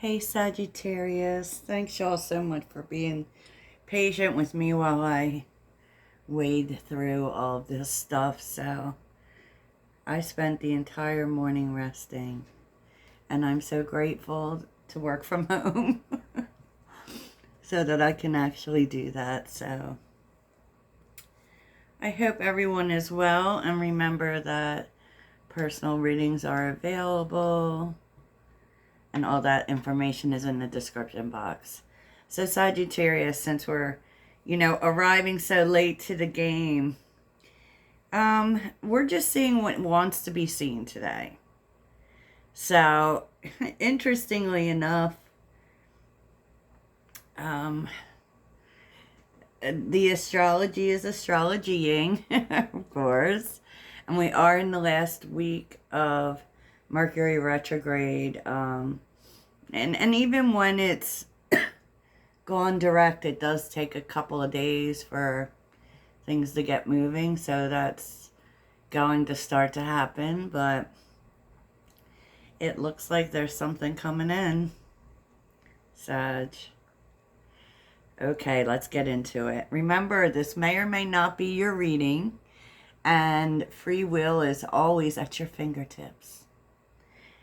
Hey Sagittarius, thanks y'all so much for being patient with me while I wade through all of this stuff. So I spent the entire morning resting, and I'm so grateful to work from home so that I can actually do that. So I hope everyone is well, and remember that personal readings are available and all that information is in the description box. So Sagittarius, since we're, arriving so late to the game, we're just seeing what wants to be seen today. So, interestingly enough, the astrology is astrologying, of course, and we are in the last week of Mercury retrograde, and even when it's gone direct, it does take a couple of days for things to get moving, so that's going to start to happen, but it looks like there's something coming in, Sag. Okay, let's get into it. Remember, this may or may not be your reading, and free will is always at your fingertips.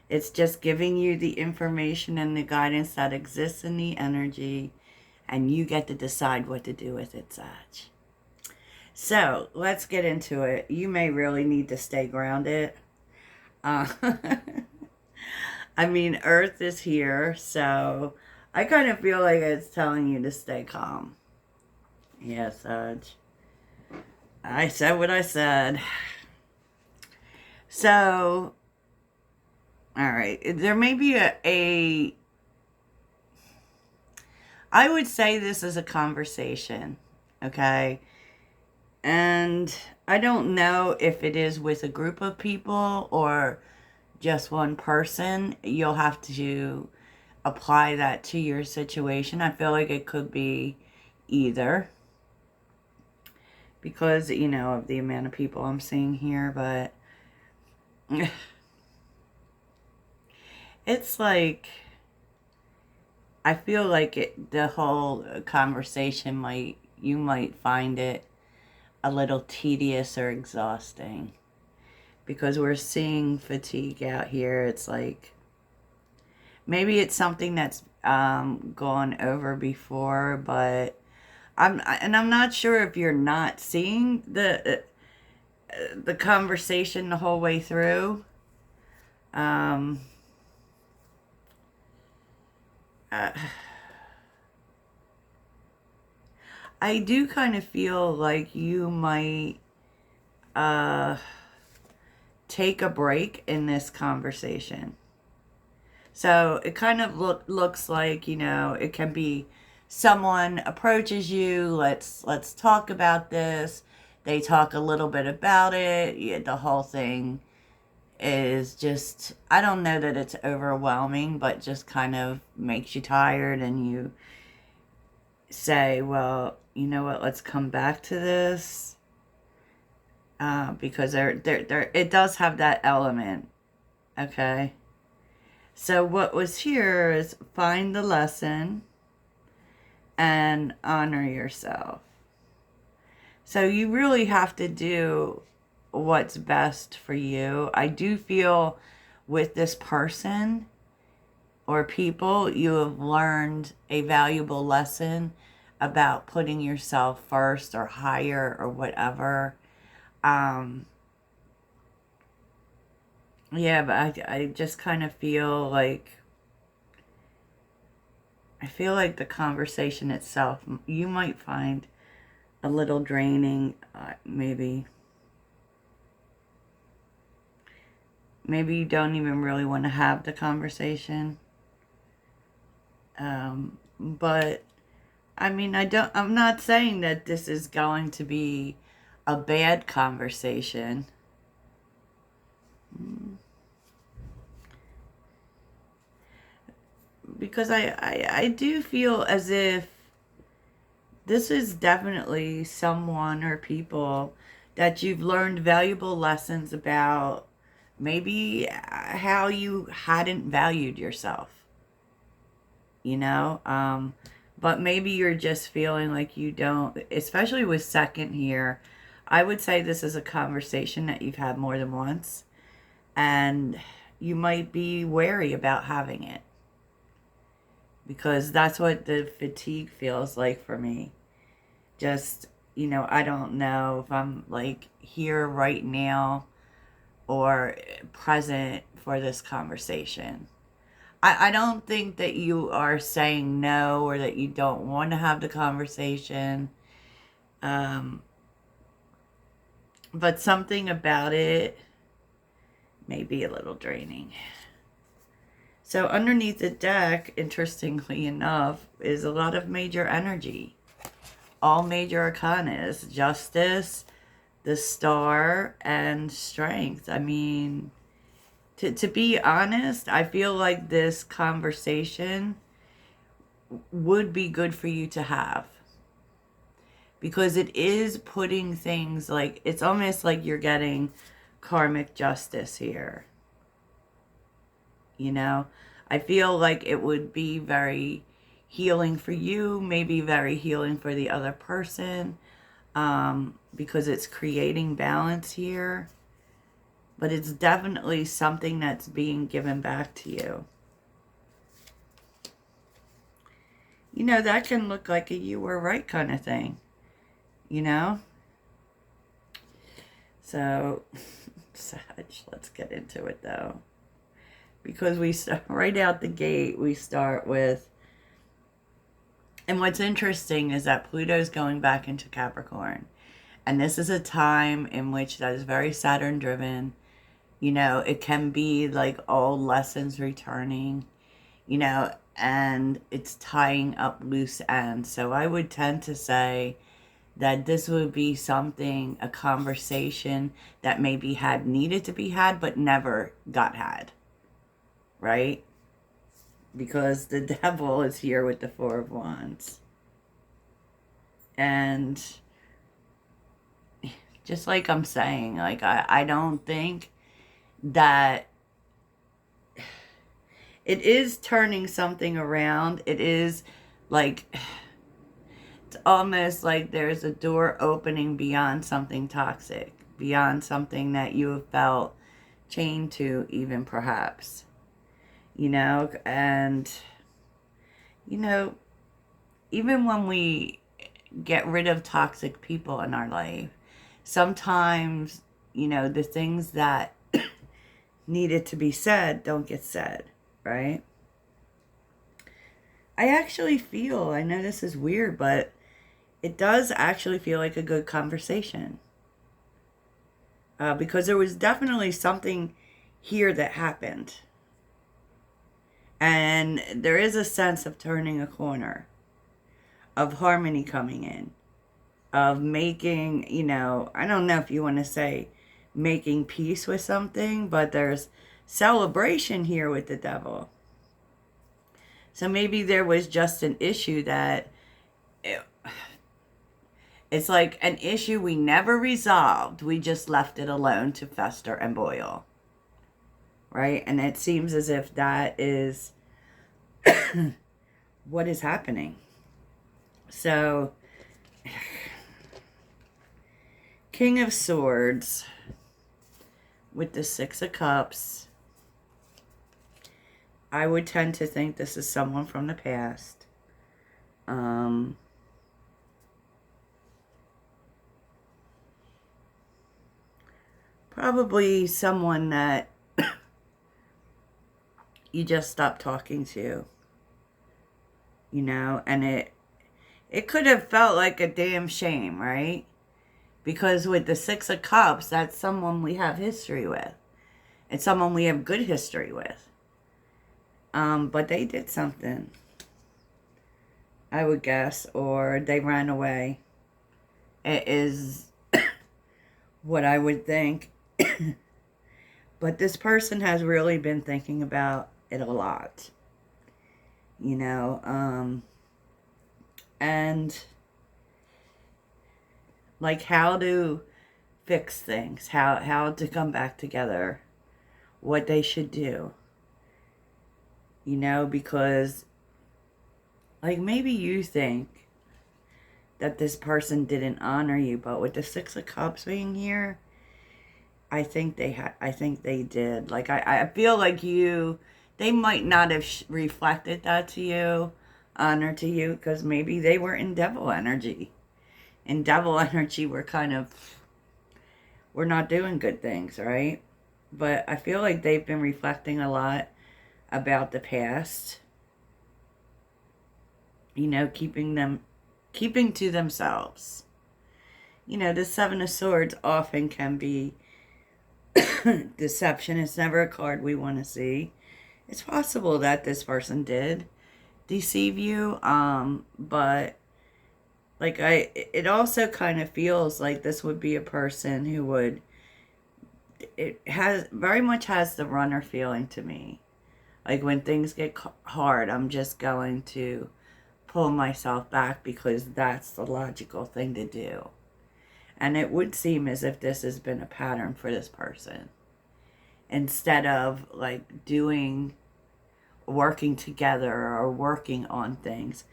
It's just giving you the information and the guidance that exists in the energy, and you get to decide what to do with it, Sag. So, let's get into it. You may really need to stay grounded. I mean, Earth is here, so I kind of feel like it's telling you to stay calm. Yes, Sag. I said what I said. So, all right. There may be I would say this is a conversation, okay? And I don't know if it is with a group of people or just one person. You'll have to apply that to your situation. I feel like it could be either because, of the amount of people I'm seeing here, but it's like, I feel like the whole conversation you might find it a little tedious or exhausting because we're seeing fatigue out here. It's like, maybe it's something that's gone over before, but I'm not sure if you're not seeing the conversation the whole way through. Uh, I do kind of feel like you might take a break in this conversation. So it kind of looks like, it can be someone approaches you, let's talk about this. They talk a little bit about it. Yeah, the whole thing is just, I don't know that it's overwhelming, but just kind of makes you tired, and you say, well, you know what, let's come back to this, because it does have that element, okay? So what was here is find the lesson and honor yourself. So you really have to do what's best for you. I do feel with this person or people, you have learned a valuable lesson about putting yourself first or higher or whatever. Yeah, but I just kind of feel like, the conversation itself, you might find a little draining, maybe. Maybe you don't even really want to have the conversation. But, I mean, I'm not saying that this is going to be a bad conversation. Because I do feel as if this is definitely someone or people that you've learned valuable lessons about, maybe how you hadn't valued yourself. you know? But maybe you're just feeling like you don't, especially with second here. I would say this is a conversation that you've had more than once, and you might be wary about having it, because that's what the fatigue feels like for me. Just, I don't know if I'm like here right now or present for this conversation. I don't think that you are saying no or that you don't want to have the conversation. But something about it may be a little draining. So underneath the deck, interestingly enough, is a lot of major energy. All major arcanas: justice, the star, and strength. I mean, to be honest, I feel like this conversation would be good for you to have, because it is putting things like, it's almost like you're getting karmic justice here. I feel like it would be very healing for you, maybe very healing for the other person, because it's creating balance here. But it's definitely something that's being given back to you. That can look like a you were right kind of thing, So, Sag, let's get into it though. Because we start right out the gate, we start with, and what's interesting is that Pluto's going back into Capricorn. And this is a time in which that is very Saturn driven. It can be like old lessons returning, and it's tying up loose ends. So I would tend to say that this would be something, a conversation that maybe needed to be had, but never got had. Right? Because the devil is here with the Four of Wands. And just like I'm saying, like I don't think that it is turning something around. It is like, it's almost like there's a door opening beyond something toxic, beyond something that you have felt chained to, even perhaps. And, even when we get rid of toxic people in our life, sometimes, the things that needed to be said don't get said, right? I actually feel, I know this is weird, but it does actually feel like a good conversation. Because there was definitely something here that happened. And there is a sense of turning a corner, of harmony coming in, of making, I don't know if you want to say making peace with something, but there's celebration here with the devil. So maybe there was just an issue that it's like an issue we never resolved. We just left it alone to fester and boil. Right? And it seems as if that is what is happening. So, King of Swords with the Six of Cups. I would tend to think this is someone from the past. Probably someone that you just stopped talking to. And it could have felt like a damn shame, right? Because with the Six of Cups, that's someone we have history with. It's someone we have good history with. But they did something, I would guess, or they ran away. It is what I would think. But this person has really been thinking about it a lot. And like how to fix things, how to come back together, what they should do. Because Like, maybe you think that this person didn't honor you, but with the Six of Cups being here, I think they did. Like, I feel like they might not have reflected that to you, honor to you, because maybe they were in devil energy. In devil energy, we're not doing good things, right? But I feel like they've been reflecting a lot about the past. You know, keeping to themselves. You know, the Seven of Swords often can be deception. It's never a card we want to see. It's possible that this person did deceive you, but like it also kind of feels like this would be a person who would, it has very much has the runner feeling to me. Like, when things get hard, I'm just going to pull myself back because that's the logical thing to do. And it would seem as if this has been a pattern for this person. Instead of like working together or working on things.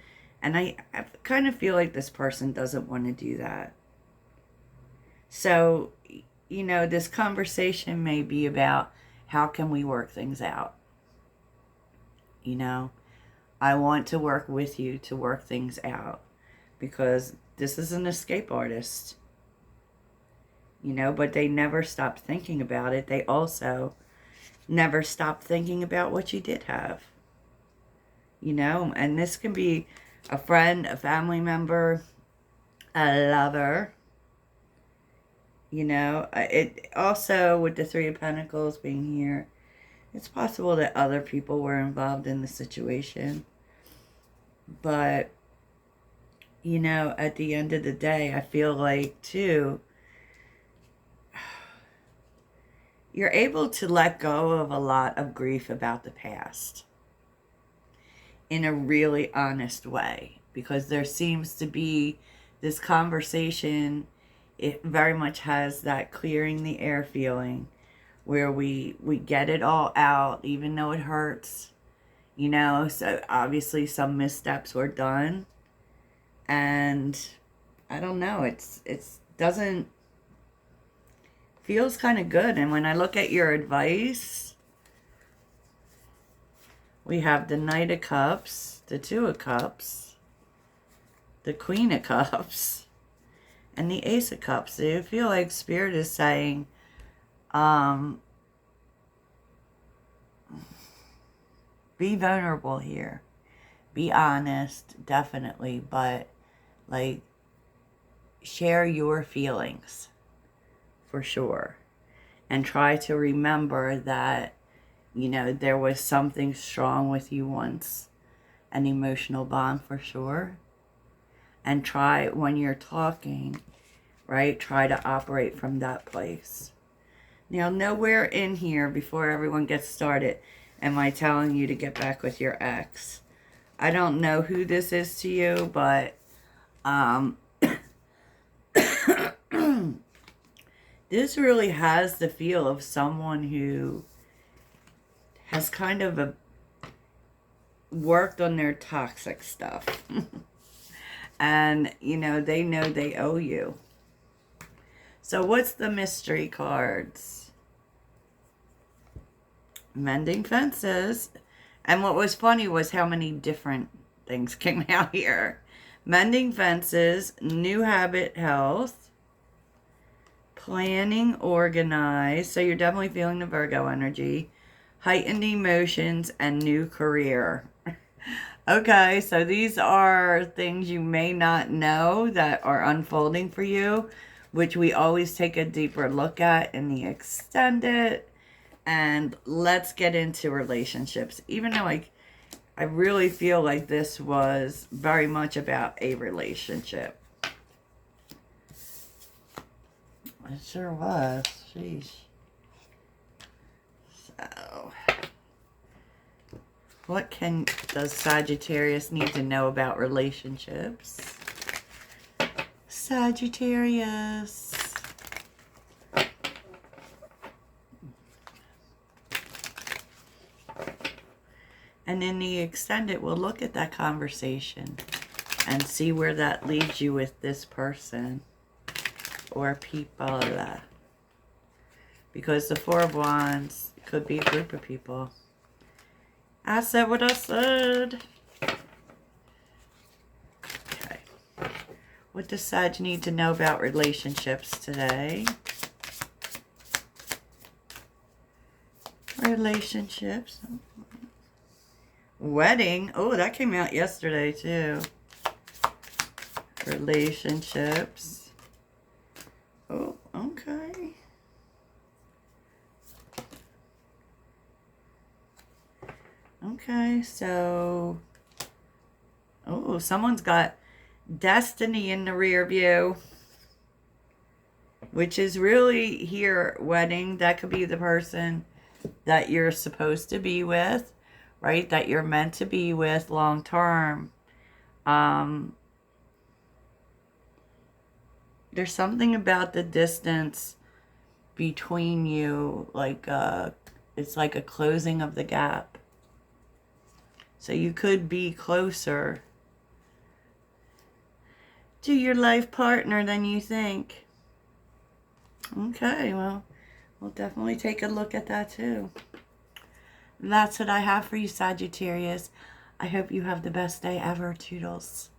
And I kind of feel like this person doesn't want to do that. So, you know, this conversation may be about how can we work things out. You know, I want to work with you to work things out because this is an escape artist. You know, but they never stopped thinking about it. They also never stopped thinking about what you did have. You know, and this can be a friend, a family member, a lover. You know, it also, with the Three of Pentacles being here, it's possible that other people were involved in the situation. But, you know, at the end of the day, I feel like, too, you're able to let go of a lot of grief about the past in a really honest way, because there seems to be this conversation. It very much has that clearing the air feeling where we get it all out, even though it hurts, you know. So obviously some missteps were done, and I don't know, it's doesn't feels kind of good. And when I look at your advice, we have the Knight of Cups, the Two of Cups, the Queen of Cups, and the Ace of Cups. So you feel like Spirit is saying, be vulnerable here. Be honest, definitely, but like, share your feelings for sure. And try to remember that, you know, there was something strong with you once, an emotional bond for sure. And try, when you're talking, right, try to operate from that place. Now, nowhere in here, before everyone gets started, am I telling you to get back with your ex. I don't know who this is to you, but this really has the feel of someone who has kind of worked on their toxic stuff. And, you know they owe you. So what's the mystery cards? Mending fences. And what was funny was how many different things came out here. Mending fences, new habit, health, planning, organized. So you're definitely feeling the Virgo energy. Heightened emotions and new career. Okay, so these are things you may not know that are unfolding for you, which we always take a deeper look at in the extended. And let's get into relationships. Even though I really feel like this was very much about a relationship. It sure was. Sheesh. So, what does Sagittarius need to know about relationships? Sagittarius. And in the extended, we'll look at that conversation and see where that leads you with this person or people. Because the Four of Wands could be a group of people. I said what I said. Okay. What does Sag need to know about relationships today? Relationships. Wedding. Oh, that came out yesterday too. Relationships. Oh, okay. Okay, so... Oh, someone's got destiny in the rear view. Which is really here, wedding. That could be the person that you're supposed to be with, right? That you're meant to be with long term. There's something about the distance between you, like it's like a closing of the gap. So you could be closer to your life partner than you think. Okay, well, we'll definitely take a look at that too. That's what I have for you, Sagittarius. I hope you have the best day ever. Toodles.